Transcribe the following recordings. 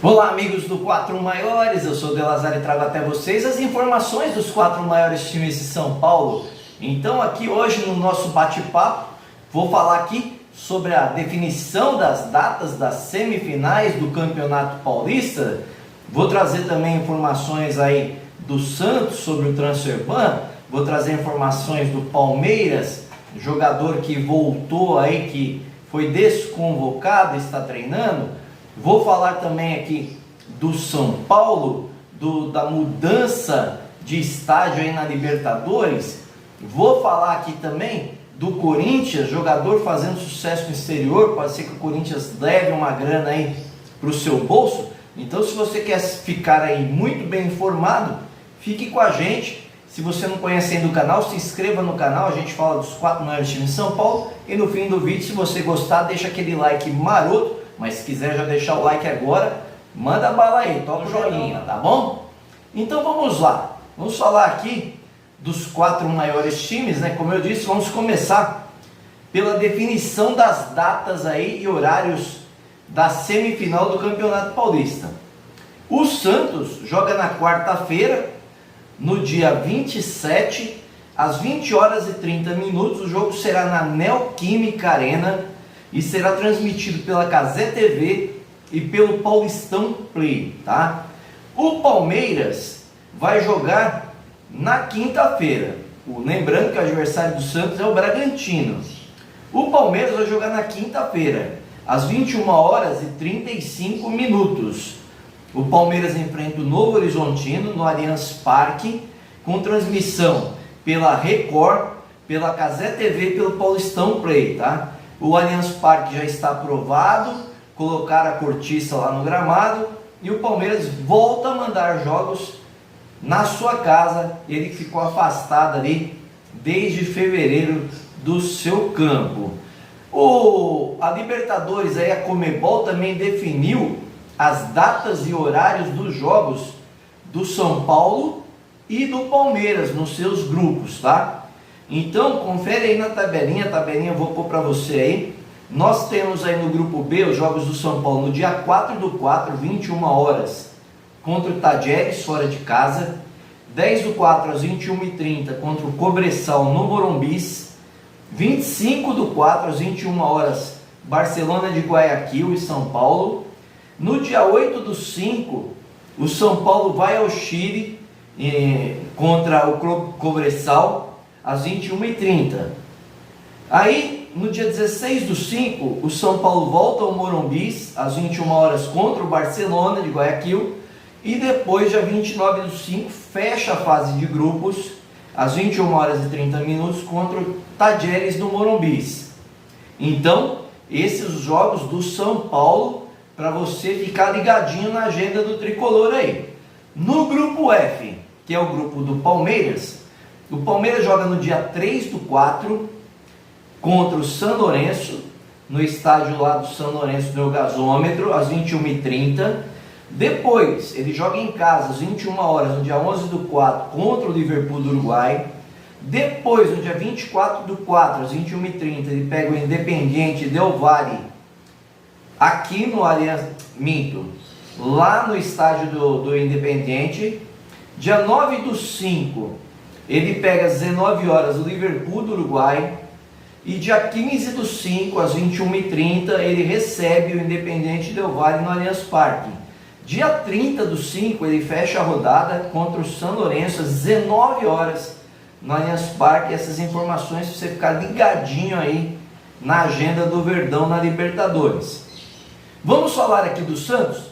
Olá amigos do 4 Maiores, eu sou o Delazar e trago até vocês as informações dos 4 maiores times de São Paulo. Então aqui hoje no nosso bate-papo vou falar aqui sobre a definição das datas das semifinais do Campeonato Paulista. Vou trazer também informações aí do Santos sobre o Transferban, vou trazer informações do Palmeiras, jogador que voltou aí, que foi desconvocado, está treinando. Vou falar também aqui do São Paulo, da mudança de estádio aí na Libertadores. Vou falar aqui também do Corinthians, jogador fazendo sucesso no exterior. Pode ser que o Corinthians leve uma grana aí para o seu bolso. Então, se você quer ficar aí muito bem informado, fique com a gente. Se você não conhece ainda o canal, se inscreva no canal. A gente fala dos 4 maiores times de São Paulo. E no fim do vídeo, se você gostar, deixa aquele like maroto. Mas se quiser já deixar o like agora, manda bala aí, toca o joinha, tá bom? Então vamos lá, vamos falar aqui dos 4 maiores times, né? Como eu disse, vamos começar pela definição das datas aí e horários da semifinal do Campeonato Paulista. O Santos joga na quarta-feira, no dia 27, às 20 horas e 30 minutos, o jogo será na Neoquímica Arena, e será transmitido pela Cazé TV e pelo Paulistão Play, tá? O Palmeiras vai jogar na quinta-feira. Lembrando que o adversário do Santos é o Bragantino. O Palmeiras vai jogar na quinta-feira, às 21 horas e 35 minutos. O Palmeiras enfrenta o Novo Horizontino no Allianz Parque, com transmissão pela Record, pela Cazé TV e pelo Paulistão Play, tá? O Allianz Parque já está aprovado, colocar a cortiça lá no gramado, e o Palmeiras volta a mandar jogos na sua casa. Ele ficou afastado ali desde fevereiro do seu campo. A Libertadores, aí, a Conmebol também definiu as datas e horários dos jogos do São Paulo e do Palmeiras nos seus grupos, tá? Então, confere aí na tabelinha, eu vou pôr para você aí. Nós temos aí no grupo B os jogos do São Paulo no dia 4/4, 21 horas, contra o Tajeres, fora de casa. 10/4 às 21h30 contra o Cobressal no Morumbis. 25/4 às 21 horas, Barcelona de Guayaquil e São Paulo. No dia 8/5, o São Paulo vai ao Chile contra o Cobressal, às 21h30. Aí, no dia 16/5, o São Paulo volta ao Morumbis, às 21 horas, contra o Barcelona de Guayaquil. E depois, dia 29/5, fecha a fase de grupos, às 21 horas e 30 minutos, contra o Tajeres do Morumbis. Então, esses os jogos do São Paulo, para você ficar ligadinho na agenda do Tricolor aí. No grupo F, que é o grupo do Palmeiras, o Palmeiras joga no dia 3/4 contra o São Lourenço, no estádio lá do São Lourenço do Gasômetro, às 21h30. Depois, ele joga em casa às 21 horas, no dia 11/4, contra o Liverpool do Uruguai. Depois, no dia 24/4, às 21h30, ele pega o Independiente Del Valle, aqui no Allianz Minto, lá no estádio do Independiente. Dia 9/5, ele pega às 19 horas o Liverpool do Uruguai. E dia 15/5, às 21h30, ele recebe o Independiente Del Valle no Allianz Parque. Dia 30/5, ele fecha a rodada contra o São Lourenço às 19 horas no Allianz Parque. Essas informações para você ficar ligadinho aí na agenda do Verdão na Libertadores. Vamos falar aqui do Santos?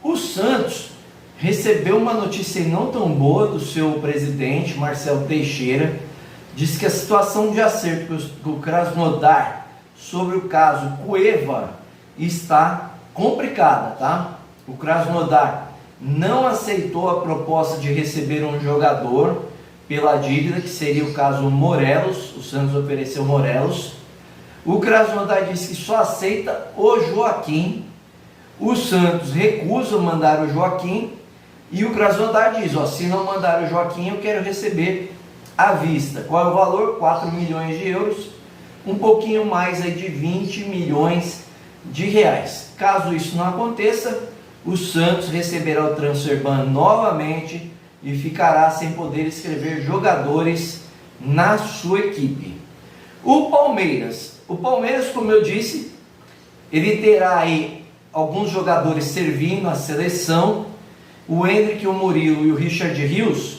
O Santos recebeu uma notícia não tão boa do seu presidente, Marcelo Teixeira. Diz que a situação de acerto com o Krasnodar sobre o caso Cueva está complicada, tá? O Krasnodar não aceitou a proposta de receber um jogador pela dívida, que seria o caso Morelos. O Santos ofereceu Morelos. O Krasnodar disse que só aceita o Joaquim. O Santos recusa mandar o Joaquim. E o Krasnodar diz, se não mandar o Joaquim, eu quero receber à vista. Qual é o valor? 4 milhões de euros, um pouquinho mais aí de 20 milhões de reais. Caso isso não aconteça, o Santos receberá o transfer ban novamente e ficará sem poder escrever jogadores na sua equipe. O Palmeiras, como eu disse, ele terá aí alguns jogadores servindo a seleção. O Endrick, o Murilo e o Richard Rios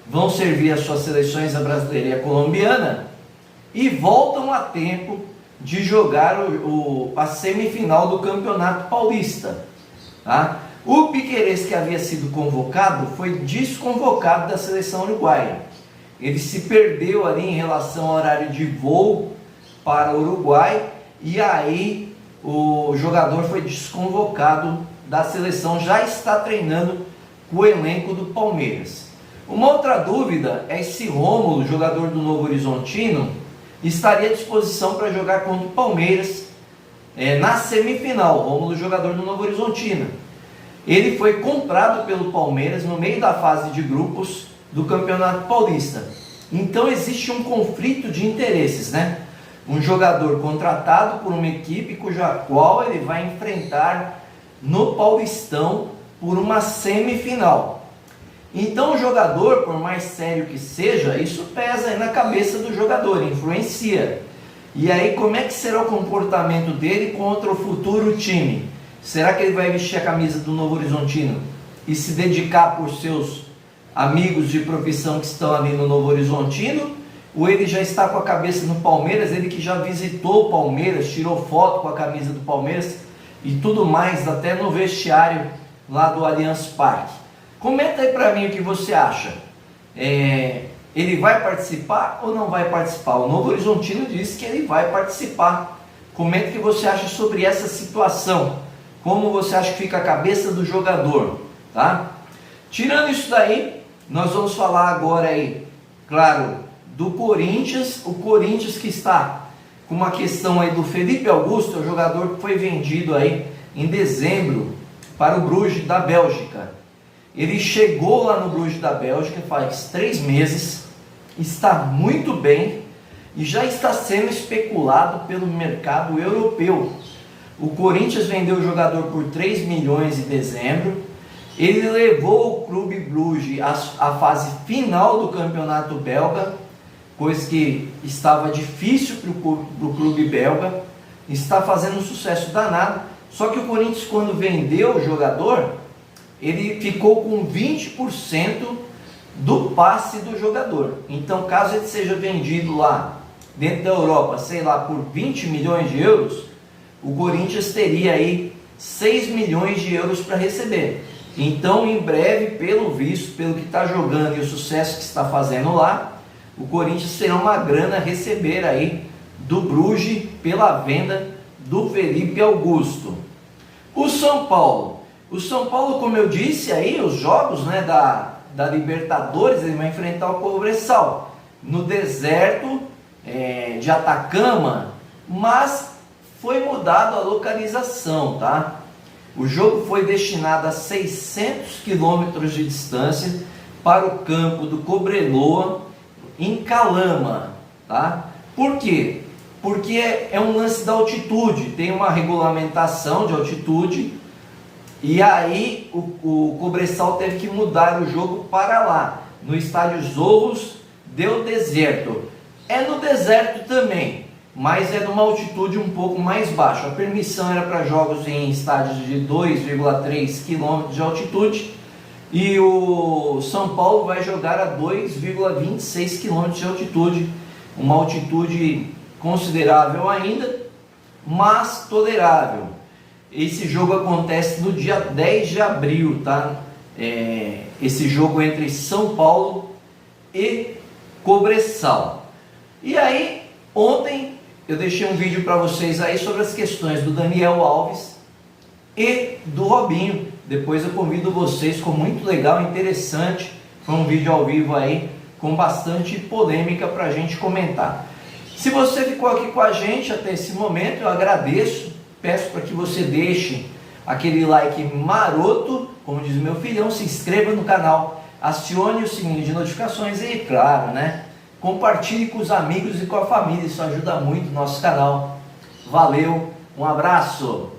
vão servir as suas seleções, a brasileira e a colombiana, e voltam a tempo de jogar a semifinal do Campeonato Paulista. Tá? O Piquerez, que havia sido convocado, foi desconvocado da seleção uruguaia. Ele se perdeu ali em relação ao horário de voo para o Uruguai, e aí o jogador foi desconvocado da seleção, já está treinando com o elenco do Palmeiras. Uma outra dúvida é se Rômulo, jogador do Novo Horizontino, estaria à disposição para jogar contra o Palmeiras na semifinal. Rômulo, jogador do Novo Horizontino. Ele foi comprado pelo Palmeiras no meio da fase de grupos do Campeonato Paulista. Então existe um conflito de interesses, né? Um jogador contratado por uma equipe qual ele vai enfrentar no Paulistão por uma semifinal. Então o jogador, por mais sério que seja, isso pesa aí na cabeça do jogador, influencia. E aí como é que será o comportamento dele contra o futuro time? Será que ele vai vestir a camisa do Novo Horizontino e se dedicar por seus amigos de profissão que estão ali no Novo Horizontino? Ou ele já está com a cabeça no Palmeiras, ele que já visitou o Palmeiras, tirou foto com a camisa do Palmeiras e tudo mais, até no vestiário lá do Allianz Parque. Comenta aí pra mim o que você acha. Ele vai participar ou não vai participar? O Novo Horizontino disse que ele vai participar. Comenta o que você acha sobre essa situação. Como você acha que fica a cabeça do jogador, tá? Tirando isso daí, nós vamos falar agora aí, claro, do Corinthians. O Corinthians que está com uma questão aí do Felipe Augusto, é o jogador que foi vendido aí em dezembro para o Bruges da Bélgica. Ele chegou lá no Bruges da Bélgica faz 3 meses, está muito bem e já está sendo especulado pelo mercado europeu. O Corinthians vendeu o jogador por 3 milhões em dezembro. Ele levou o Clube Bruges à fase final do campeonato belga, coisa que estava difícil para o clube belga. Está fazendo um sucesso danado. Só que o Corinthians, quando vendeu o jogador, ele ficou com 20% do passe do jogador. Então, caso ele seja vendido lá dentro da Europa, sei lá, por 20 milhões de euros, o Corinthians teria aí 6 milhões de euros para receber. Então, em breve, pelo visto, pelo que está jogando e o sucesso que está fazendo lá, o Corinthians terá uma grana a receber aí do Bruges pela venda do Felipe Augusto. O São Paulo, como eu disse aí, os jogos, né, da Libertadores, ele vai enfrentar o Cobresal no deserto de Atacama, mas foi mudado a localização, tá? O jogo foi destinado a 600 quilômetros de distância para o campo do Cobreloa, em Calama, tá? Por quê? Porque é um lance da altitude, tem uma regulamentação de altitude, e aí o Cobresal teve que mudar o jogo para lá, no estádio Zorros do Deserto. É no deserto também, mas é numa altitude um pouco mais baixa. A permissão era para jogos em estádios de 2,3 km de altitude, e o São Paulo vai jogar a 2,26 km de altitude, uma altitude considerável ainda, mas tolerável. Esse jogo acontece no dia 10 de abril, tá? Esse jogo entre São Paulo e Cobresal. E aí, ontem eu deixei um vídeo para vocês aí sobre as questões do Daniel Alves e do Robinho. Depois eu convido vocês, ficou muito legal, interessante. Foi um vídeo ao vivo aí com bastante polêmica para a gente comentar. Se você ficou aqui com a gente até esse momento, eu agradeço. Peço para que você deixe aquele like maroto, como diz o meu filhão, se inscreva no canal, acione o sininho de notificações e, claro, né, compartilhe com os amigos e com a família, isso ajuda muito o nosso canal. Valeu, um abraço!